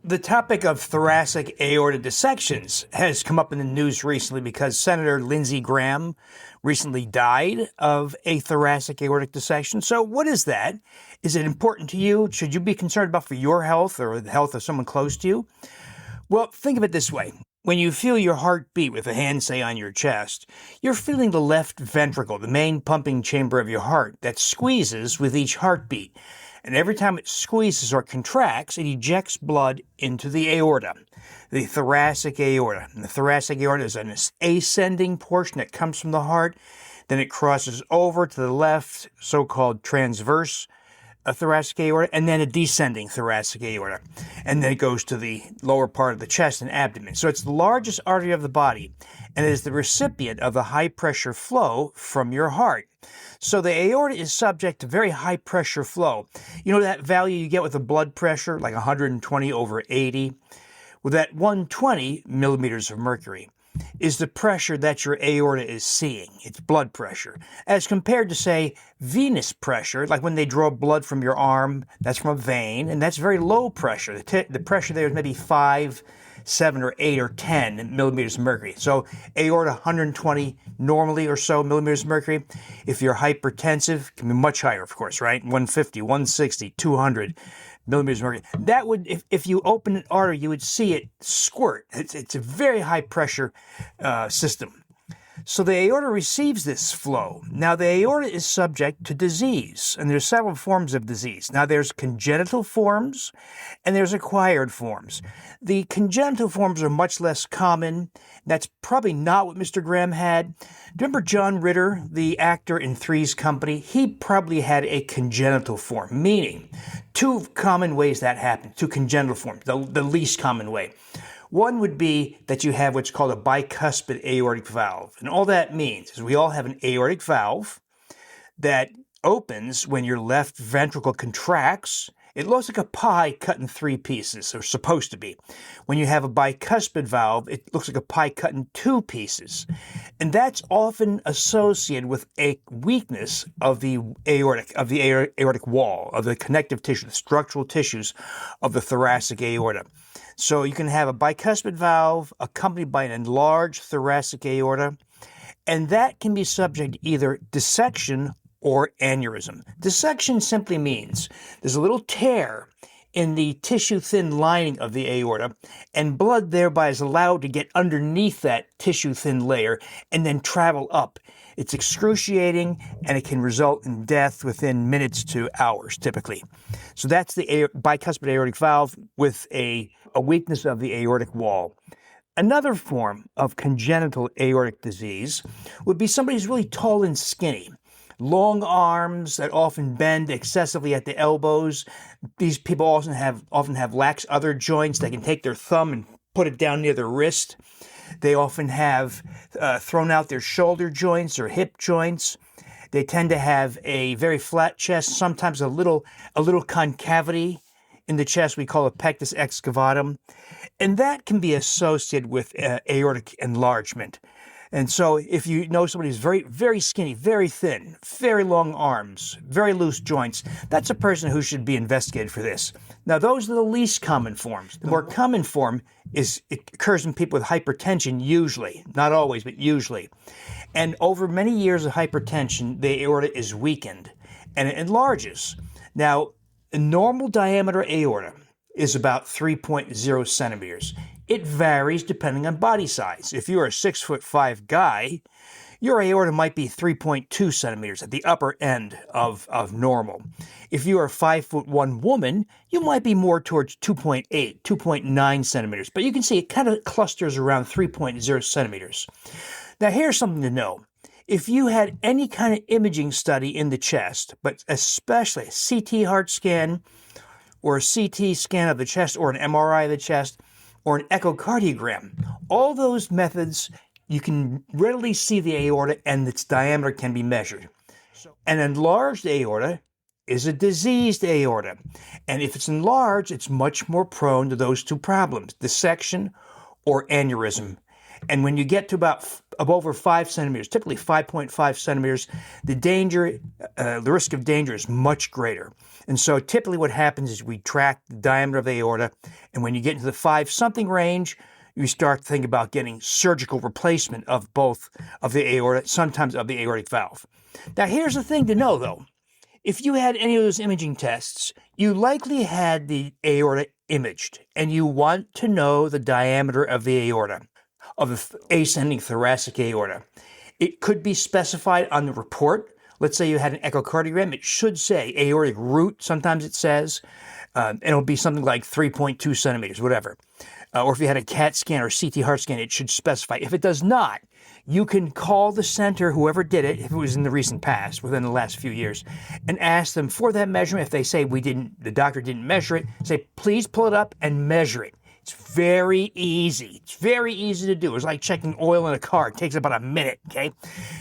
The topic of thoracic aortic dissections has come up in the news recently because Senator Lindsay Graham recently died of a thoracic aortic dissection. So what is that? Is it important to you? Should you be concerned about for your health or the health of someone close to you? Well, think of it this way. When you feel your heart beat with a hand, say, on your chest, you're feeling the left ventricle, the main pumping chamber of your heart, that squeezes with each heartbeat. And every time it squeezes or contracts, it ejects blood into the aorta, the thoracic aorta. And the thoracic aorta is an ascending portion that comes from the heart. Then it crosses over to the left, so-called transverse thoracic aorta, and then a descending thoracic aorta. And then it goes to the lower part of the chest and abdomen. So it's the largest artery of the body, and it is the recipient of the high-pressure flow from your heart. So the aorta is subject to very high-pressure flow. You know that value you get with the blood pressure, like 120/80? Well, that 120 millimeters of mercury is the pressure that your aorta is seeing. It's blood pressure. As compared to, say, venous pressure, like when they draw blood from your arm, that's from a vein, and that's very low pressure. The pressure there is maybe 5, 7, or 8, or 10 millimeters of mercury. So aorta 120 normally or so millimeters of mercury. If you're hypertensive, it can be much higher, of course, right? 150, 160, 200 millimeters of mercury. That would, if you open an artery, you would see it squirt. It's a very high pressure system. So the aorta receives this flow. Now the aorta is subject to disease, and there's several forms of disease. Now there's congenital forms, and there's acquired forms. The congenital forms are much less common. That's probably not what Mr. Graham had. Remember John Ritter, the actor in Three's Company? He probably had a congenital form, meaning two common ways that happens, two congenital forms, the least common way. One would be that you have what's called a bicuspid aortic valve. And all that means is we all have an aortic valve that opens when your left ventricle contracts. It looks like a pie cut in 3 pieces, or supposed to be. When you have a bicuspid valve, it looks like a pie cut in 2 pieces. And that's often associated with a weakness of the aortic wall, of the connective tissue, the structural tissues of the thoracic aorta. So you can have a bicuspid valve accompanied by an enlarged thoracic aorta, and that can be subject to either dissection or aneurysm. Dissection simply means there's a little tear in the tissue-thin lining of the aorta, and blood thereby is allowed to get underneath that tissue-thin layer and then travel up. It's excruciating, and it can result in death within minutes to hours, typically. So that's the bicuspid aortic valve with a weakness of the aortic wall. Another form of congenital aortic disease would be somebody who's really tall and skinny. Long arms that often bend excessively at the elbows. These people often have lax other joints. They can take their thumb and put it down near their wrist. They often have thrown out their shoulder joints or hip joints. They tend to have a very flat chest, sometimes a little concavity in the chest. We call it pectus excavatum. And that can be associated with aortic enlargement. And so if you know somebody who's very, very skinny, very thin, very long arms, very loose joints, that's a person who should be investigated for this. Now, those are the least common forms. The more common form it occurs in people with hypertension, usually, not always, but usually. And over many years of hypertension, the aorta is weakened and it enlarges. Now, a normal diameter aorta is about 3.0 centimeters. It varies depending on body size. If you're a 6'5" guy, your aorta might be 3.2 centimeters at the upper end of normal. If you are a 5'1" woman, you might be more towards 2.8, 2.9 centimeters. But you can see it kind of clusters around 3.0 centimeters. Now here's something to know. If you had any kind of imaging study in the chest, but especially a CT heart scan or a CT scan of the chest or an MRI of the chest, or an echocardiogram. All those methods, you can readily see the aorta and its diameter can be measured. An enlarged aorta is a diseased aorta. And if it's enlarged, it's much more prone to those two problems, dissection or aneurysm. And when you get to about of over 5 centimeters, typically 5.5 centimeters, the risk of danger is much greater. And so typically what happens is we track the diameter of the aorta, and when you get into the 5-something range, you start thinking about getting surgical replacement of both of the aorta, sometimes of the aortic valve. Now, here's the thing to know, though. If you had any of those imaging tests, you likely had the aorta imaged, and you want to know the diameter of the aorta, of the ascending thoracic aorta. It could be specified on the report. Let's say you had an echocardiogram. It should say aortic root, sometimes it says, and it'll be something like 3.2 centimeters, whatever. Or if you had a CAT scan or CT heart scan, it should specify. If it does not, you can call the center, whoever did it, if it was in the recent past, within the last few years, and ask them for that measurement. If they say the doctor didn't measure it, say, please pull it up and measure it. It's very easy. It's very easy to do. It's like checking oil in a car. It takes about a minute, okay?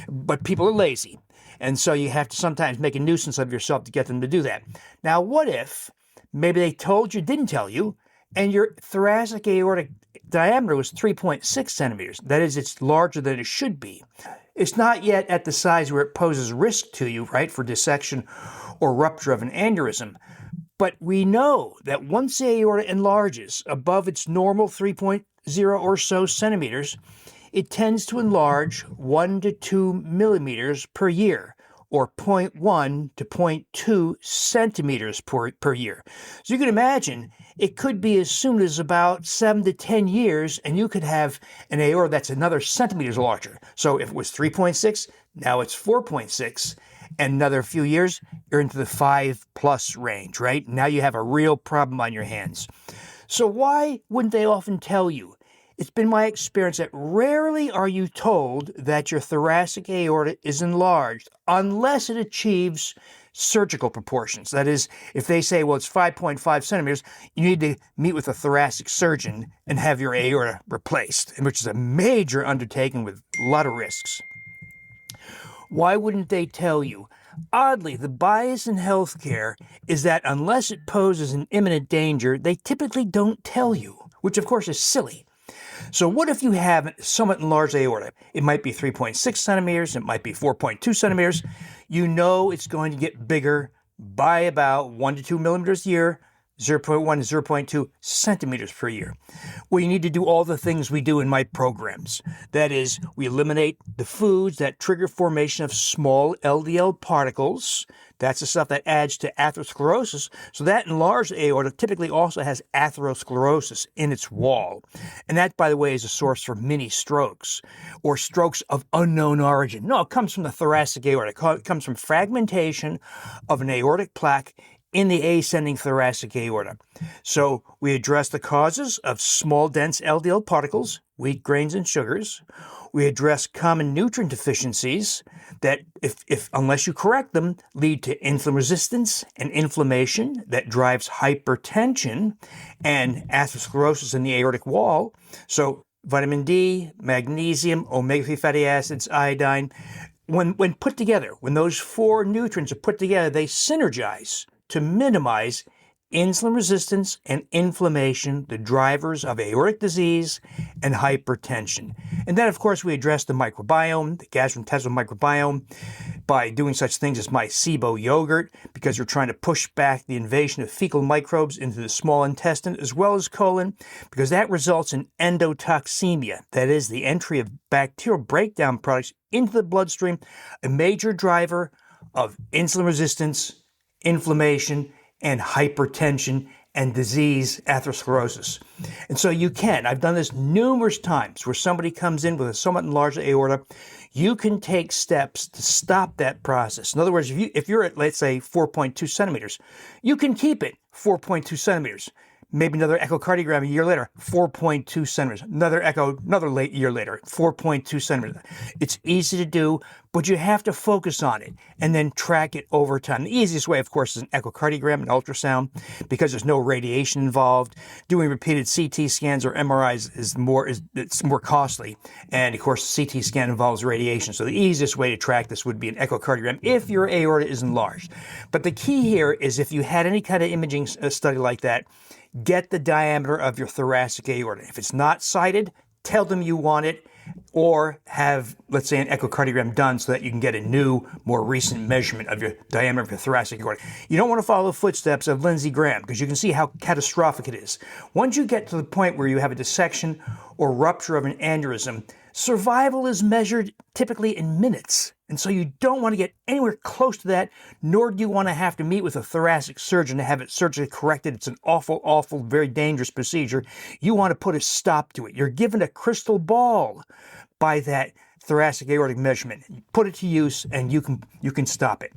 But people are lazy. And so you have to sometimes make a nuisance of yourself to get them to do that. Now, what if maybe they told you, didn't tell you, and your thoracic aortic diameter was 3.6 centimeters. That is, it's larger than it should be. It's not yet at the size where it poses risk to you, right, for dissection or rupture of an aneurysm. But we know that once the aorta enlarges above its normal 3.0 or so centimeters, it tends to enlarge 1 to 2 millimeters per year, or 0.1 to 0.2 centimeters per year. So you can imagine it could be as soon as about 7 to 10 years, and you could have an aorta that's another centimeters larger. So if it was 3.6, now it's 4.6, and another few years, you're into the 5+ range, right? Now you have a real problem on your hands. So why wouldn't they often tell you? It's been my experience that rarely are you told that your thoracic aorta is enlarged unless it achieves surgical proportions. That is, if they say, well, it's 5.5 centimeters, you need to meet with a thoracic surgeon and have your aorta replaced, which is a major undertaking with a lot of risks. Why wouldn't they tell you? Oddly, the bias in healthcare is that unless it poses an imminent danger, they typically don't tell you, which of course is silly. So what if you have a somewhat enlarged aorta? It might be 3.6 centimeters, it might be 4.2 centimeters. You know it's going to get bigger by about 1 to 2 millimeters a year, 0.1 to 0.2 centimeters per year. Well, you need to do all the things we do in my programs. That is, we eliminate the foods that trigger formation of small LDL particles. That's the stuff that adds to atherosclerosis. So that enlarged aorta typically also has atherosclerosis in its wall. And that, by the way, is a source for mini strokes or strokes of unknown origin. No, it comes from the thoracic aorta. It comes from fragmentation of an aortic plaque in the ascending thoracic aorta. So we address the causes of small, dense LDL particles, wheat, grains, and sugars. We address common nutrient deficiencies that, if unless you correct them, lead to insulin resistance and inflammation that drives hypertension and atherosclerosis in the aortic wall. So vitamin D, magnesium, omega-3 fatty acids, iodine, when put together, when those 4 nutrients are put together, they synergize to minimize insulin resistance and inflammation, the drivers of aortic disease and hypertension. And then, of course, we address the microbiome, the gastrointestinal microbiome, by doing such things as my SIBO yogurt, because you're trying to push back the invasion of fecal microbes into the small intestine as well as colon, because that results in endotoxemia, that is, the entry of bacterial breakdown products into the bloodstream, a major driver of insulin resistance, inflammation, and hypertension and disease, atherosclerosis. And so I've done this numerous times where somebody comes in with a somewhat enlarged aorta, you can take steps to stop that process. In other words, if you're at, let's say, 4.2 centimeters, you can keep it 4.2 centimeters. Maybe another echocardiogram a year later, 4.2 centimeters. Another year later, 4.2 centimeters. It's easy to do, but you have to focus on it and then track it over time. The easiest way, of course, is an echocardiogram, an ultrasound, because there's no radiation involved. Doing repeated CT scans or MRIs is more costly. And of course, the CT scan involves radiation. So the easiest way to track this would be an echocardiogram if your aorta is enlarged. But the key here is if you had any kind of imaging study like that, get the diameter of your thoracic aorta. If it's not cited, tell them you want it or have, let's say, an echocardiogram done so that you can get a new, more recent measurement of your diameter of your thoracic aorta. You don't want to follow the footsteps of Lindsay Graham because you can see how catastrophic it is. Once you get to the point where you have a dissection or rupture of an aneurysm, survival is measured typically in minutes. And so you don't want to get anywhere close to that, nor do you want to have to meet with a thoracic surgeon to have it surgically corrected. It's an awful, awful, very dangerous procedure. You want to put a stop to it. You're given a crystal ball by that thoracic aortic measurement. Put it to use and you can stop it.